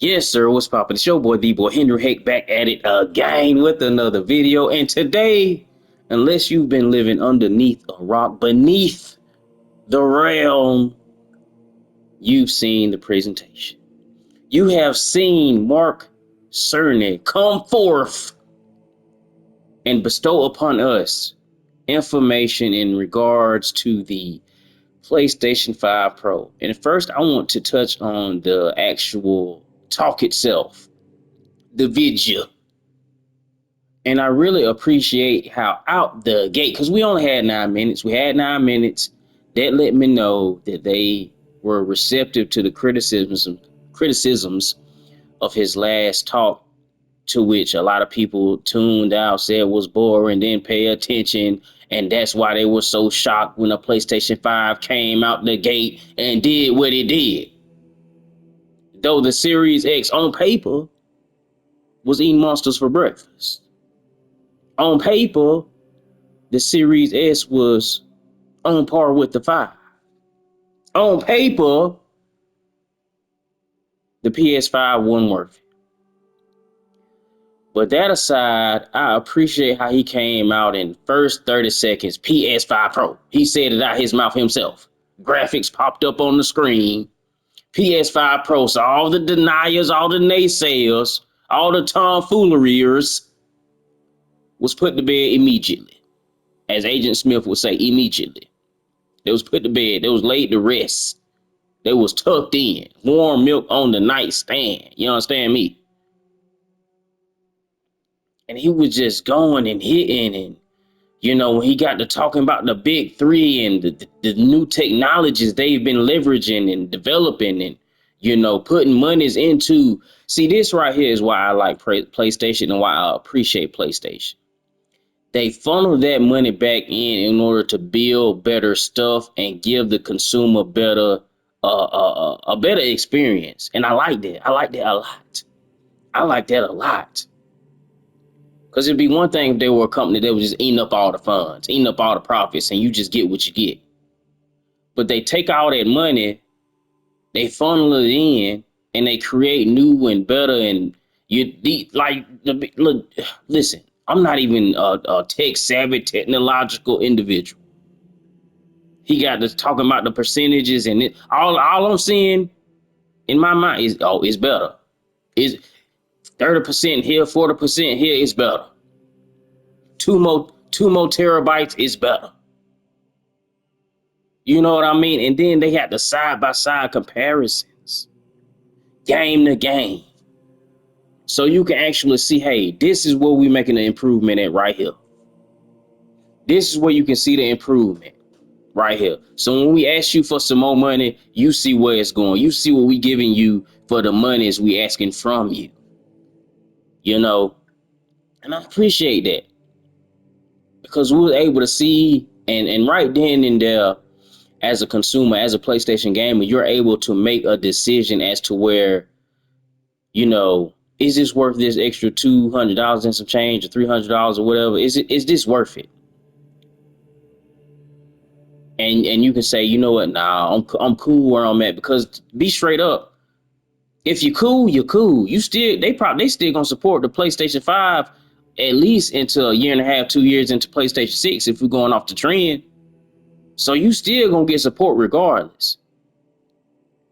Yes, sir. What's poppin'? It's your boy, the boy Henry Heck, back at it again with another video. And today, unless you've been living underneath a rock, beneath the realm, you've seen the presentation. You have seen Mark Cerny come forth and bestow upon us information in regards to the PlayStation 5 Pro. And first, I want to touch on the actual talk itself, the video. And I really appreciate how out the gate, because we only had 9 minutes. We had 9 minutes. That let me know that they were receptive to the criticisms of his last talk, to which a lot of people tuned out, said was boring, didn't pay attention. And that's why they were so shocked when the PlayStation 5 came out the gate and did what it did. Though the Series X on paper was eating monsters for breakfast. On paper, the Series S was on par with the 5. On paper, the PS5 wasn't worth it. But that aside, I appreciate how he came out in first 30 seconds, Ps5Pro. He said it out his mouth himself. Graphics popped up on the screen. Ps5Pro. So all the deniers, all the naysayers, all the tomfooleries was put to bed immediately. As Agent Smith would say, immediately. They was put to bed. They was laid to rest. They was tucked in. Warm milk on the nightstand. You understand me? And he was just going and hitting. And, when he got to talking about the big three and the new technologies they've been leveraging and developing and, putting monies into. See, this right here is why I like PlayStation and why I appreciate PlayStation. They funnel that money back in order to build better stuff and give the consumer a better experience. And I like that. I like that a lot. I like that a lot. Because it'd be one thing if they were a company that was just eating up all the funds, eating up all the profits, and you just get what you get. But they take all that money, they funnel it in, and they create new and better. And look, listen. I'm not even a tech-savvy, technological individual. He got to talking about the percentages, and all I'm seeing in my mind is, it's better. Is 30% here, 40% here is better. Two more terabytes is better. You know what I mean? And then they had the side-by-side comparisons, game to game. So you can actually see, hey, this is where we're making an improvement at right here. This is where you can see the improvement right here. So when we ask you for some more money, you see where it's going. You see what we giving you for the money is we asking from you. And I appreciate that. Because we were able to see and right then and there, as a consumer, as a PlayStation gamer, you're able to make a decision as to where, is this worth this extra $200 and some change or $300 or whatever? Is this worth it? And you can say, you know what? Nah, I'm cool where I'm at, because be straight up. If you're cool, you're cool. They still gonna support the PlayStation 5 at least until a year and a half, 2 years into PlayStation 6 if we're going off the trend. So you still gonna get support regardless.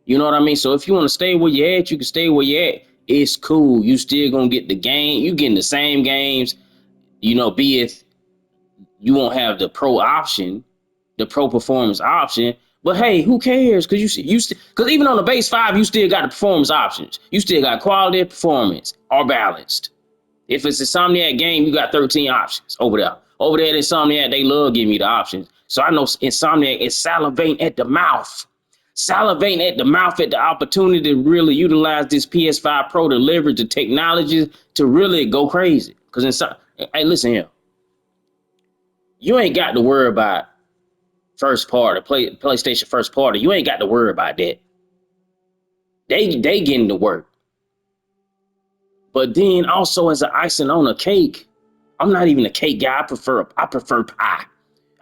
You know what I mean? So if you want to stay where you're at, you can stay where you're at. It's cool. You still gonna get the game. You getting the same games. Be it you won't have the pro option, the pro performance option. But hey, who cares? Because because even on the base 5, you still got the performance options. You still got quality of performance or balanced. If it's a Insomniac game, you got 13 options over there. Over there at Insomniac, they love giving you the options. So I know Insomniac is salivating at the mouth. Salivating at the mouth at the opportunity to really utilize this PS5 Pro to leverage the technology to really go crazy. Because hey, listen here. You ain't got to worry about first party, PlayStation first party. You ain't got to worry about that. They getting to work. But then also, as an icing on a cake, I'm not even a cake guy. I prefer pie.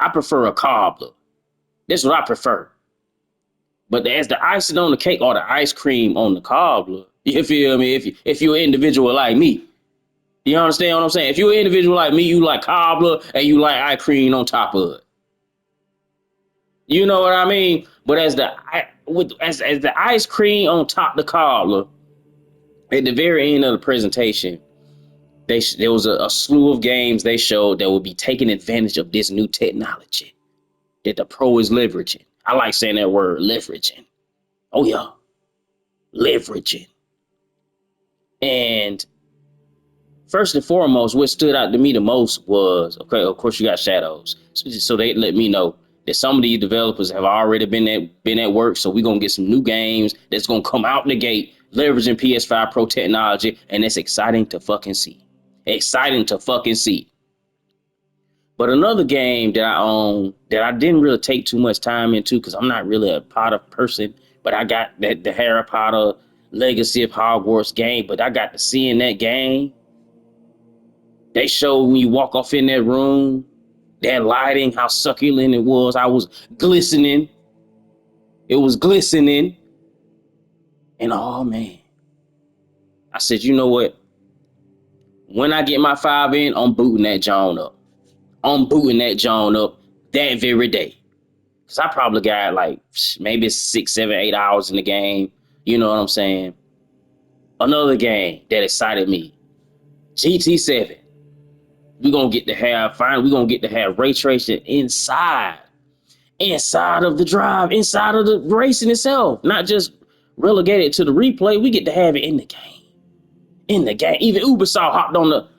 I prefer a cobbler. That's what I prefer. But as the icing on the cake or the ice cream on the cobbler, You feel me? If you're an individual like me. You understand what I'm saying? If you're an individual like me, you like cobbler and you like eye cream on top of it. You know what I mean? But as the ice cream on top of the cobbler, at the very end of the presentation, there was a slew of games they showed that would be taking advantage of this new technology that the pro is leveraging. I like saying that word, leveraging. Oh yeah, leveraging. And first and foremost, what stood out to me the most was, okay, of course you got shadows. So they let me know that some of these developers have already been at work. So we're gonna get some new games that's gonna come out the gate leveraging PS5 Pro technology, and it's exciting to fucking see. Exciting to fucking see. But another game that I own that I didn't really take too much time into because I'm not really a Potter person, but I got the Harry Potter Legacy of Hogwarts game, but I got to see in that game. They showed when you walk off in that room, that lighting, how succulent it was. I was glistening. It was glistening. And oh man, I said, you know what? When I get my 5 in, I'm booting that John up. I'm booting that John up that very day. Cause I probably got like maybe 6, 7, 8 hours in the game. You know what I'm saying? Another game that excited me. GT7. We're gonna get to have ray tracing inside of the drive, inside of the racing itself, not just relegated to the replay. We get to have it in the game. In the game. Even Ubisoft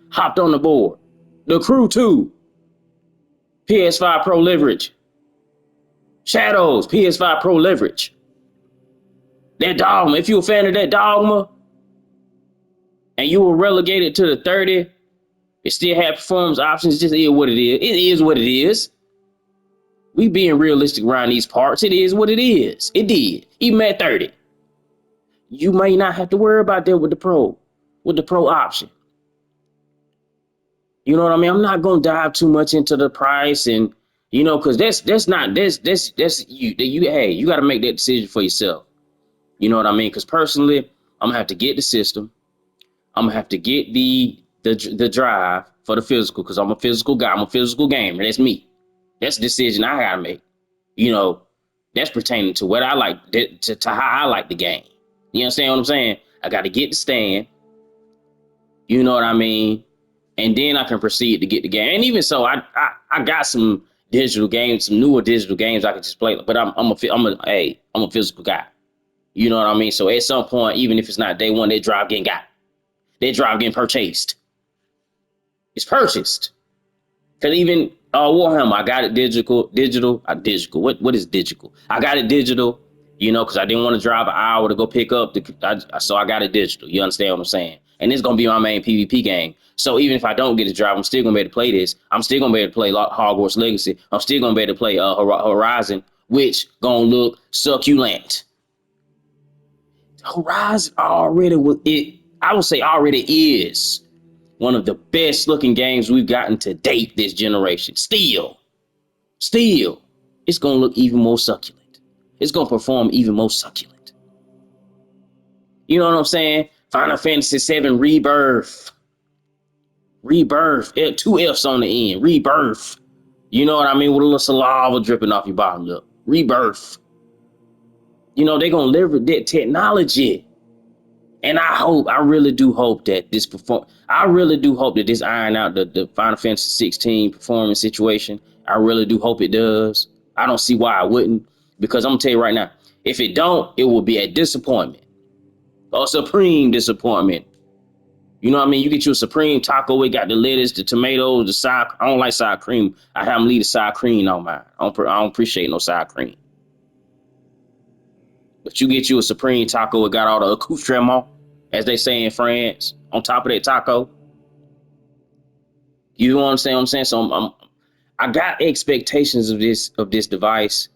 hopped on the board. The Crew 2, PS5 Pro leverage. Shadows, PS5 Pro leverage. That Dogma, if you're a fan of that Dogma and you were relegated to the 30, it still had performance options. Just is what it is. It is what it is. We being realistic around these parts. It is what it is. It did. Even at 30. You may not have to worry about that with the pro option. You know what I mean? I'm not gonna dive too much into the price and because that's you gotta make that decision for yourself. You know what I mean? Because personally, I'm gonna have to get the system. I'm gonna have to get the drive for the physical because I'm a physical guy. I'm a physical gamer. That's me. That's a decision I gotta make. That's pertaining to what I like, to how I like the game. You understand what I'm saying? I got to get the stand. You know what I mean? And then I can proceed to get the game. And even so, I got some digital games, some newer digital games I can just play. But I'm a physical guy. You know what I mean? So at some point, even if it's not day one, that drive getting purchased. It's purchased. Cause even Warhammer, I got it digital. What is digital? I got it digital, because I didn't want to drive an hour to go pick up so I got it digital. You understand what I'm saying? And it's gonna be my main PvP game. So even if I don't get a drive, I'm still gonna be able to play this. I'm still gonna be able to play Hogwarts Legacy. I'm still gonna be able to play Horizon, which gonna look succulent. Horizon already was it. I would say already is one of the best looking games we've gotten to date this generation. Still, it's going to look even more succulent. It's going to perform even more succulent. You know what I'm saying? Final Fantasy VII Rebirth. Two F's on the end. Rebirth. You know what I mean? With a little saliva dripping off your bottom lip. Rebirth. They're going to leverage that technology. And I really do hope that this iron out the Final Fantasy 16 performance situation. I really do hope it does. I don't see why I wouldn't, because I'm gonna tell you right now, if it don't, it will be a disappointment, a supreme disappointment. You know what I mean? You get you a supreme taco, it got the lettuce, the tomatoes, the sour. I don't like sour cream. I have them leave the sour cream on mine. I don't appreciate no sour cream. But you get you a supreme taco, it got all the accoutrement, as they say in France, on top of that taco. You understand what I'm saying? So I got expectations of this device.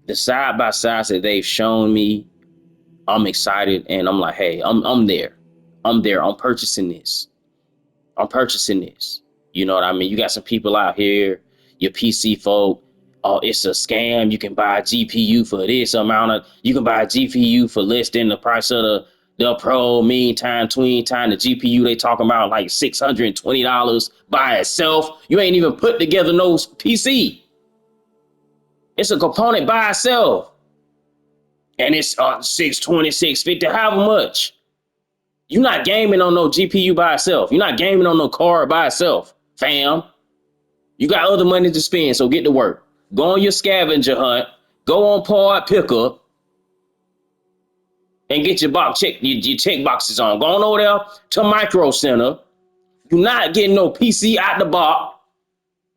The side by sides that they've shown me, I'm excited, and I'm like, hey, I'm there. I'm purchasing this. You know what I mean? You got some people out here, your PC folk. Oh, it's a scam. You can buy a GPU for this amount of. You can buy a GPU for less than the price of The Pro, meantime, tween time, the GPU, they talking about like $620 by itself. You ain't even put together no PC. It's a component by itself. And it's 620, 650, however much. You're not gaming on no GPU by itself. You're not gaming on no card by itself, fam. You got other money to spend, so get to work. Go on your scavenger hunt. Go on Pod Pickup and get your check boxes on. Go on over there to Micro Center. You're not getting no PC out the box.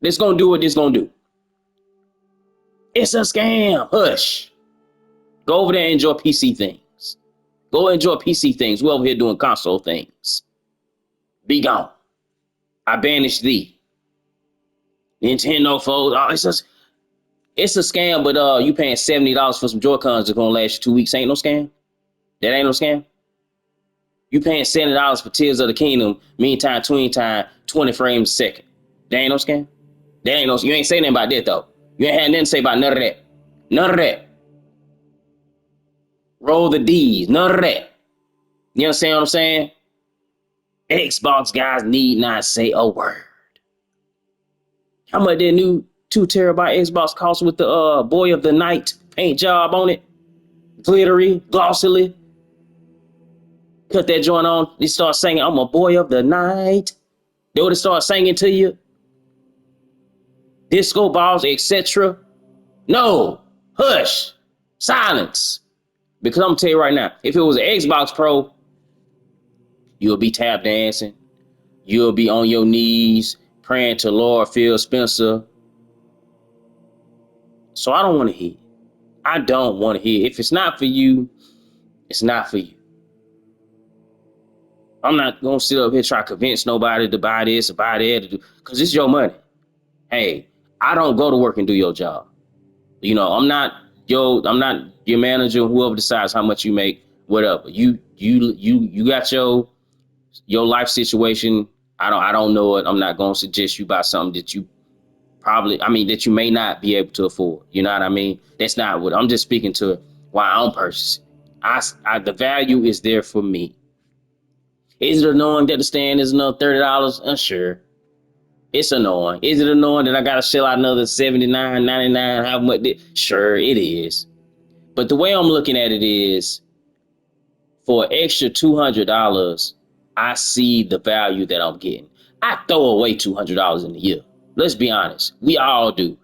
That's gonna do what this gonna do. It's a scam. Hush. Go over there and enjoy PC things. Go enjoy PC things. We're over here doing console things. Be gone. I banish thee. Nintendo folks. Oh, it's a scam, but you paying $70 for some Joy-Cons that's gonna last you 2 weeks. Ain't no scam. That ain't no scam. You paying $70 for Tears of the Kingdom, meantime, tween time, 20 frames a second. That ain't no scam. That ain't no. You ain't saying nothing about that though. You ain't had nothing to say about none of that. None of that. Roll the D's. None of that. You understand what I'm saying? Xbox guys need not say a word. How much that new 2 terabyte Xbox cost with the Boy of the Night paint job on it? Glittery, glossily. Cut that joint on. They start singing, I'm a boy of the night. They would have started singing to you. Disco balls, etc. No. Hush. Silence. Because I'm going to tell you right now, if it was an Xbox Pro, you'll be tap dancing. You'll be on your knees praying to Lord Phil Spencer. So I don't want to hear. I don't want to hear. If it's not for you, it's not for you. I'm not going to sit up here try to convince nobody to buy this or buy that, because it's your money. Hey, I don't go to work and do your job. You know, I'm not your manager, whoever decides how much you make, whatever. You got your life situation. I don't know it. I'm not going to suggest you buy something that you that you may not be able to afford. You know what I mean? That's not what I'm just speaking to why I'm purchasing. The value is there for me. Is it annoying that the stand is another $30? Sure. It's annoying. Is it annoying that I gotta shell out another $79.99? How much? Sure, it is. But the way I'm looking at it is, for an extra $200, I see the value that I'm getting. I throw away $200 in a year. Let's be honest. We all do.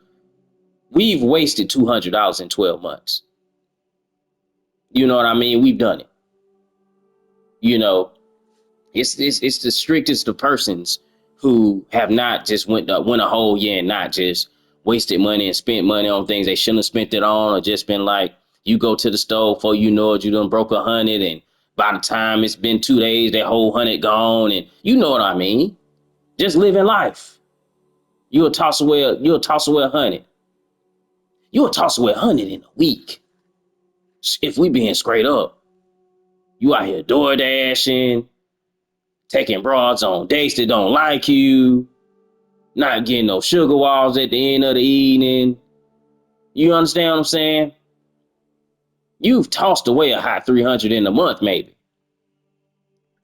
We've wasted $200 in 12 months. You know what I mean? We've done it. You know, it's the strictest of persons who have not just went a whole year and not just wasted money and spent money on things they shouldn't have spent it on, or just been like, you go to the store before you know it, you done broke 100, and by the time it's been 2 days, that whole 100 gone, and you know what I mean? Just living life. You'll toss away 100. You'll toss away 100 in a week. If we being straight up, you out here door dashing, taking broads on dates that don't like you, not getting no sugar walls at the end of the evening. You understand what I'm saying? You've tossed away a high 300 in a month, maybe.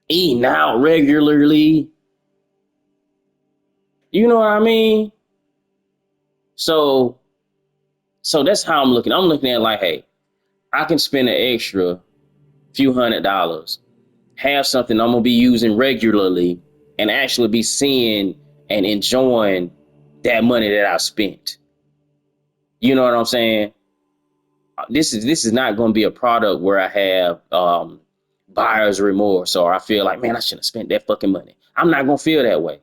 Eating out regularly. You know what I mean? So that's how I'm looking. I'm looking at it like, hey, I can spend an extra few $100, have something I'm gonna be using regularly, and actually be seeing and enjoying that money that I spent. You know what I'm saying? This is not going to be a product where I have buyer's remorse, or I feel like, man, I shouldn't have spent that fucking money. I'm not going to feel that way.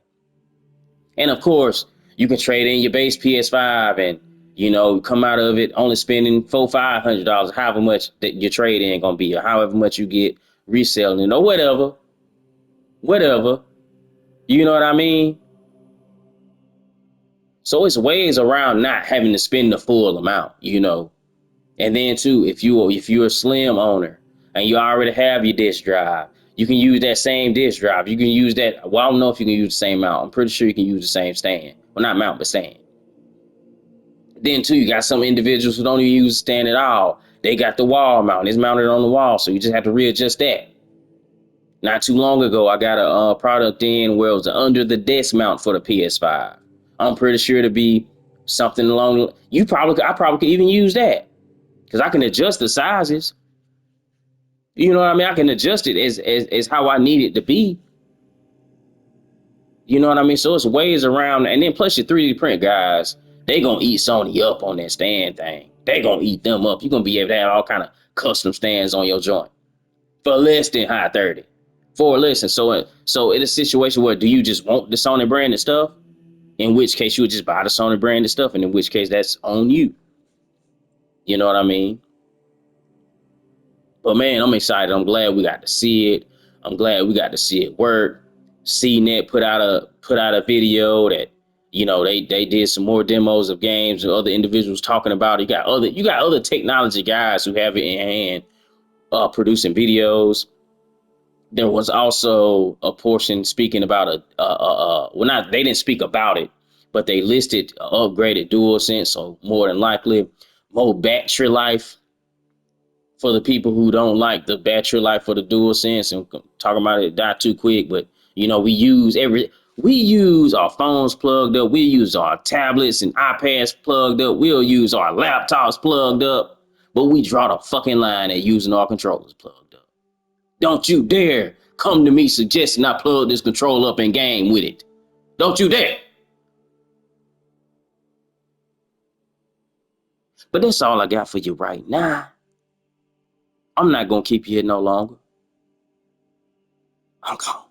And of course, you can trade in your base PS5 and, you know, come out of it only spending $400-$500, however much that your trade in going to be, or however much you get reselling, or whatever. You know what I mean? So it's ways around not having to spend the full amount, you know. And then too, if you're a slim owner and you already have your disk drive, you can use that same disk drive. You can use that. Well, I don't know if you can use the same mount. I'm pretty sure you can use the same stand. Well, not mount, but stand. Then too, you got some individuals who don't even use the stand at all. They got the wall mount. It's mounted on the wall, so you just have to readjust that. Not too long ago, I got a product in where it was an under the desk mount for the PS5. I'm pretty sure to be something along. I probably could even use that because I can adjust the sizes. You know what I mean? I can adjust it as how I need it to be. You know what I mean? So it's ways around, and then plus your 3D print guys, they gonna eat Sony up on that stand thing. They gonna eat them up. You're gonna be able to have all kind of custom stands on your joint for less than high 30. For listen, so in a situation where do you just want the Sony branded stuff? In which case you would just buy the Sony branded stuff, and in which case that's on you. You know what I mean? But man, I'm excited. I'm glad we got to see it. I'm glad we got to see it work. CNET put out a video that they did some more demos of games and other individuals talking about it. You got other technology guys who have it in hand, producing videos. There was also a portion speaking about well, not they didn't speak about it, but they listed upgraded DualSense, so more than likely more battery life for the people who don't like the battery life for the DualSense and talking about it die too quick. But we use our phones plugged up, we use our tablets and iPads plugged up, we'll use our laptops plugged up, but we draw the fucking line at using our controllers plugged up. Don't you dare come to me suggesting I plug this controller up and game with it. Don't you dare. But that's all I got for you right now. I'm not gonna keep you here no longer. I'm gone.